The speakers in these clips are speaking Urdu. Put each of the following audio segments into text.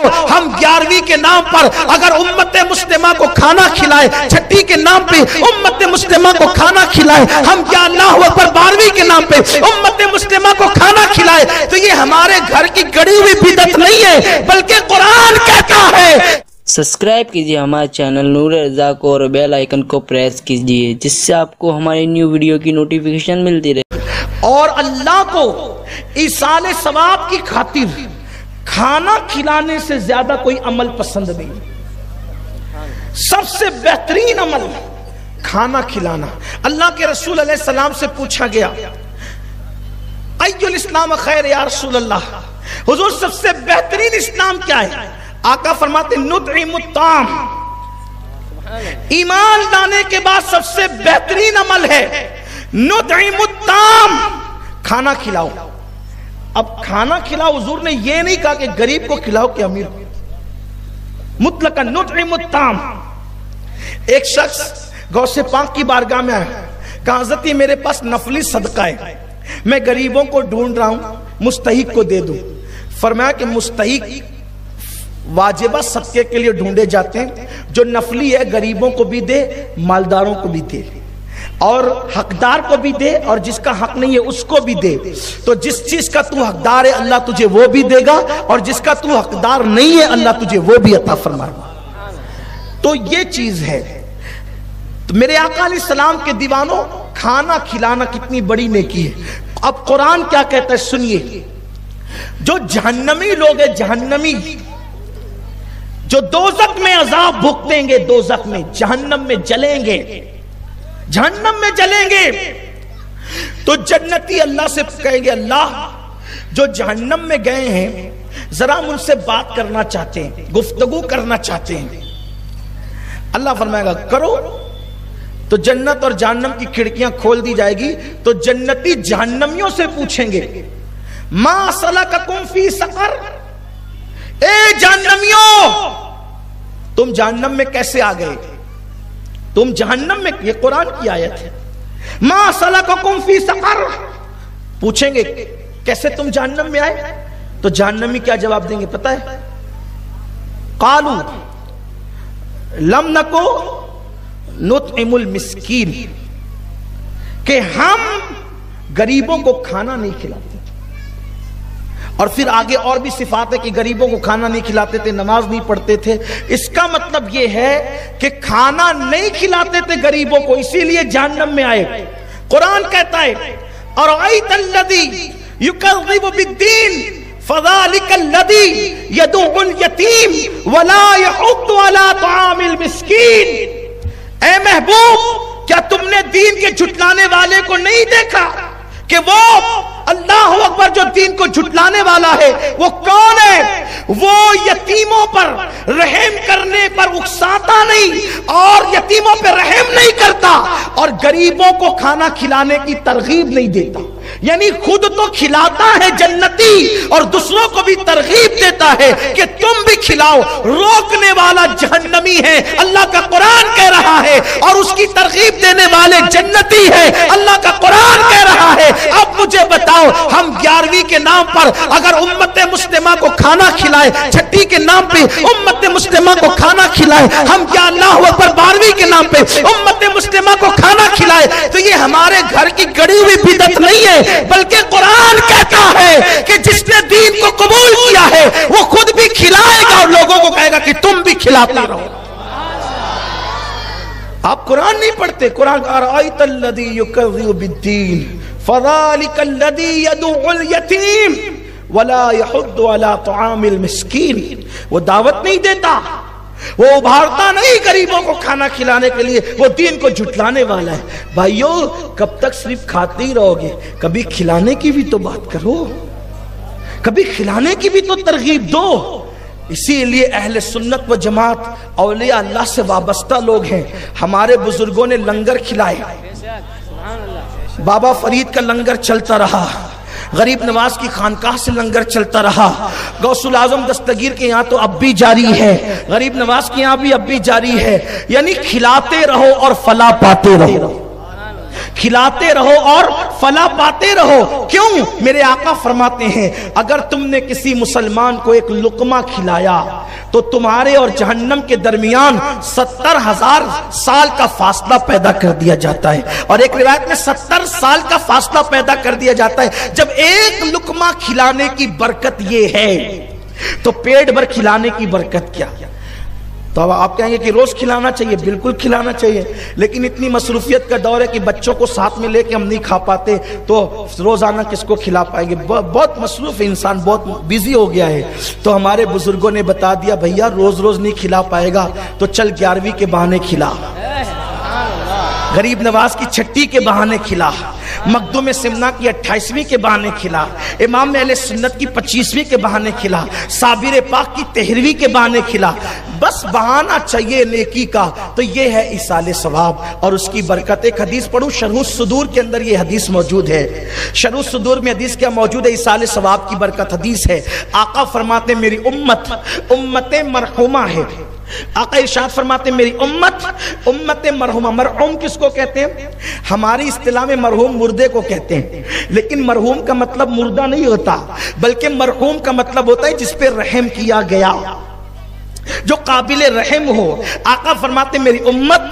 بتاؤ ہم 11ویں کے نام پر اگر امت مسلمہ کو کھانا کھلائے، چھٹی کے نام پہ امت مسلمہ کو کھانا کھلائے، ہم یا اللہ اکبر 12ویں کے نام پہ امت مسلمہ کو کھانا کھلائے، تو یہ ہمارے گھر کی گڑی ہوئی بدعت نہیں ہے بلکہ قرآن کہتا ہے۔ سبسکرائب کیجئے ہمارے چینل نور رضا کو اور بیل آئیکن کو پریس کیجئے جس سے آپ کو ہماری نیو ویڈیو کی نوٹیفیکیشن ملتی رہے۔ اور اللہ کو ایصال ثواب کی خاطر کھانا کھلانے سے زیادہ کوئی عمل پسند نہیں، سب سے بہترین عمل کھانا کھلانا۔ اللہ کے رسول علیہ السلام سے پوچھا گیا ایُّ الاسلام خیر یا رسول اللہ، حضور سب سے بہترین اسلام کیا ہے؟ آقا فرماتے نطعم الطعام، ایمان لانے کے بعد سب سے بہترین عمل ہے نطعم الطعام، کھانا کھلاؤ۔ اب کھانا کھلاؤ حضور نے یہ نہیں کہا کہ غریب کو کھلاؤ کہ امیر کو، مطلقاً نطعم الطعام۔ ایک شخص غوث پاک کی بارگاہ میں آیا، کہا حضرت میرے پاس نفلی صدقہ ہے، میں غریبوں کو ڈھونڈ رہا ہوں، مستحق کو دے دوں۔ فرمایا کہ مستحق واجبہ صدقے کے لیے ڈھونڈے جاتے ہیں، جو نفلی ہے غریبوں کو بھی دے، مالداروں کو بھی دے، اور حقدار کو بھی دے، اور جس کا حق نہیں ہے اس کو بھی دے۔ تو جس چیز کا تو حقدار ہے اللہ تجھے وہ بھی دے گا، اور جس کا تو حقدار نہیں ہے اللہ تجھے وہ بھی عطا فرمائے گا۔ تو یہ چیز ہے۔ تو میرے آقا علیہ السلام کے دیوانوں، کھانا کھلانا کتنی بڑی نیکی ہے۔ اب قرآن کیا کہتا ہے سنیے، جو جہنمی لوگ ہیں، جہنمی جو دوزخ میں عذاب بھگتیں گے، دوزخ میں جہنم میں جلیں گے، جہنم میں جلیں گے، تو جنتی اللہ سے کہیں گے اللہ جو جہنم میں گئے ہیں ذرا ہم ان سے بات کرنا چاہتے ہیں، گفتگو کرنا چاہتے ہیں۔ اللہ فرمائے گا کرو، تو جنت اور جہنم کی کھڑکیاں کھول دی جائے گی، تو جنتی جہنمیوں سے پوچھیں گے ما سلککم فی سقر، اے جہنمیوں تم جہنم میں کیسے آ گئے؟ تم جہنم میں، یہ قرآن کی آیت ہے، ما سلککم فی سقر، پوچھیں گے کیسے تم جہنم میں آئے؟ تو جہنمی کیا جواب دیں گے پتہ ہے؟ قالوا لم نکو نطعم المسکین، کہ ہم غریبوں کو کھانا نہیں کھلاتے۔ اور پھر آگے اور بھی صفات ہے کہ غریبوں کو کھانا نہیں کھلاتے تھے، نماز نہیں پڑھتے تھے۔ اس کا مطلب یہ ہے کہ کھانا نہیں کھلاتے تھے غریبوں کو، اسی لیے جہنم میں آئے۔ قرآن کہتا ہے اَرَأَيْتَ الَّذِي يُكَذِّبُ بِالدِّينِ فَذَلِكَ الَّذِي يَدُعُّ الْيَتِيمَ وَلَا يَحُضُّ عَلَى طَعَامِ الْمِسْكِينِ، اے محبوب کیا تم نے دین کے جھٹلانے والے کو نہیں دیکھا کہ وہ اللہ اکبر جو دین کو جھٹلانے والا ہے وہ کون ہے؟ وہ یتیموں پر رحم کرنے پر اکساتا نہیں، اور یتیموں پر رحم نہیں کرتا، اور غریبوں کو کھانا کھلانے کی ترغیب نہیں دیتا۔ یعنی خود تو کھلاتا ہے جنتی، اور دوسروں کو بھی ترغیب دیتا ہے کہ تم بھی کھلاؤ۔ روکنے والا جہنمی ہے، اللہ کا قرآن کہہ رہا ہے، اور اس کی ترغیب دینے والے جنتی ہے، اللہ کا قرآن کہہ رہا ہے۔ اب مجھے بتاؤ ہم 11ویں کے نام پر اگر امت مسلمہ کو کھانا کھلائے، چھٹی کے نام پہ امت مسلمہ کو کھانا کھلائے، ہم یا اللہ اکبر 12ویں کے نام پہ امت مسلمہ کو کھانا کھلائے، تو یہ ہمارے گھر کی گڑی ہوئی بدعت نہیں ہے بلکہ قرآن کہتا ہے کہ جس نے دین کو قبول کیا ہے وہ خود بھی کھلائے گا اور لوگوں کو کہے گا کہ تم بھی کھلاتے رہو۔ آپ قرآن نہیں پڑھتے، قرآن اَرَأَيْتَ الَّذِي يُكَذِّبُ بِالدِّينِ فَذَلِكَ الَّذِي يَدُعُّ الْيَتِيمَ وَلَا يَحُضُّ عَلَى طَعَامِ الْمِسْكِينِ، وہ دعوت نہیں دیتا، وہ ابھارتا نہیں غریبوں کو کھانا کھلانے کے لیے، وہ دین کو جھٹلانے والا ہے۔ بھائیو کب تک صرف کھاتے ہی رہو گے؟ کبھی کھلانے کی بھی تو بات کرو، کبھی کھلانے کی بھی تو ترغیب دو۔ اسی لیے اہل سنت و جماعت اولیاء اللہ سے وابستہ لوگ ہیں۔ ہمارے بزرگوں نے لنگر کھلائے، بابا فرید کا لنگر چلتا رہا، غریب نواز کی خانقاہ سے لنگر چلتا رہا، غوث العظم دستگیر کے یہاں تو اب بھی جاری ہے، غریب نواز کے یہاں بھی اب بھی جاری ہے۔ یعنی کھلاتے رہو اور فلاح پاتے رہو۔ کھلاتے رہو اور فلاح پاتے رہو. کیوں؟ میرے آقا فرماتے ہیں اگر تم نے کسی مسلمان کو ایک لقمہ کھلایا تو تمہارے اور جہنم کے درمیان 70,000 سال کا فاصلہ پیدا کر دیا جاتا ہے. اور ایک روایت میں 70 سال کا فاصلہ پیدا کر دیا جاتا ہے. جب ایک لقمہ کھلانے کی برکت یہ ہے تو پیٹ بھر کھلانے کی برکت کیا؟ تو اب آپ کہیں گے کہ روز کھلانا چاہیے. بالکل کھلانا چاہیے، لیکن اتنی مصروفیت کا دور ہے کہ بچوں کو ساتھ میں لے کے ہم نہیں کھا پاتے تو روزانہ کس کو کھلا پائیں گے؟ بہت مصروف ہے انسان، بہت بیزی ہو گیا ہے. تو ہمارے بزرگوں نے بتا دیا بھیا روز روز نہیں کھلا پائے گا تو چل 11ویں کے بہانے کھلا، غریب نواز کی چھٹی کے بہانے کھلا، مخدوم سمنا کی 28ویں کے بہانے کھلا، امام اہل سنت کی 25ویں کے بہانے کھلا، صابر پاک کی 13ویں کے بہانے کھلا. بس بہانہ چاہیے نیکی کا، تو یہ ہے ایصال ثواب اور اس کی برکت. ایک حدیث پڑھوں، شرح الصدور کے اندر یہ حدیث موجود ہے. شرح الصدور میں حدیث کیا موجود ہے؟ ایصال ثواب کی برکت حدیث ہے. آقا فرماتے ہیں میری امت مرحومہ ہے. آقا ارشاد فرماتے ہیں میری امت مرحومہ. مرحوم کس کو کہتے ہیں؟ ہماری اصطلاح میں مرحوم مردے کو کہتے ہیں، لیکن مرحوم کا مطلب مردہ نہیں ہوتا، بلکہ مرحوم کا مطلب ہوتا ہے جس پہ رحم کیا گیا، جو قابل رحم ہو. آقا فرماتے میری امت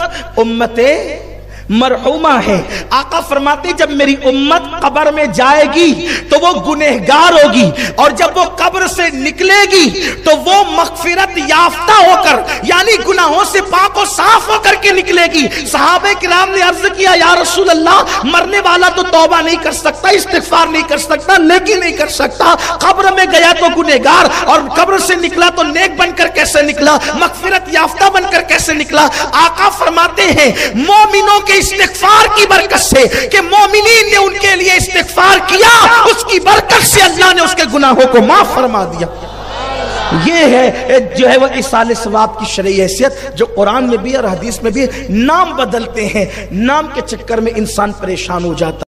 مرحومہ ہے. آقا فرماتے جب میری امت قبر میں جائے گی تو وہ گنہگار ہوگی، اور جب وہ قبر سے نکلے گی تو وہ مغفرت یافتہ ہو کر، یعنی گناہوں سے پاک و صاف ہو کر کے نکلے گی. صحابہ کرام نے عرض کیا یا رسول اللہ، مرنے والا تو توبہ نہیں کر سکتا، استغفار نہیں کر سکتا، نیکی نہیں کر سکتا، قبر میں گیا تو گنہگار، اور قبر سے نکلا تو نیک بن کر کیسے نکلا، مغفرت یافتہ بن کر کیسے نکلا؟ آقا فرماتے ہیں مومنوں کے استغفار کی برکت سے، کہ مومنین نے ان کے لیے استغفار کیا، اس کی برکت سے اللہ نے اس کے گناہوں کو معاف فرما دیا. یہ ہے جو ہے وہ ایصال ثواب کی شرعی حیثیت، جو قرآن میں بھی اور حدیث میں بھی. نام بدلتے ہیں، نام کے چکر میں انسان پریشان ہو جاتا ہے.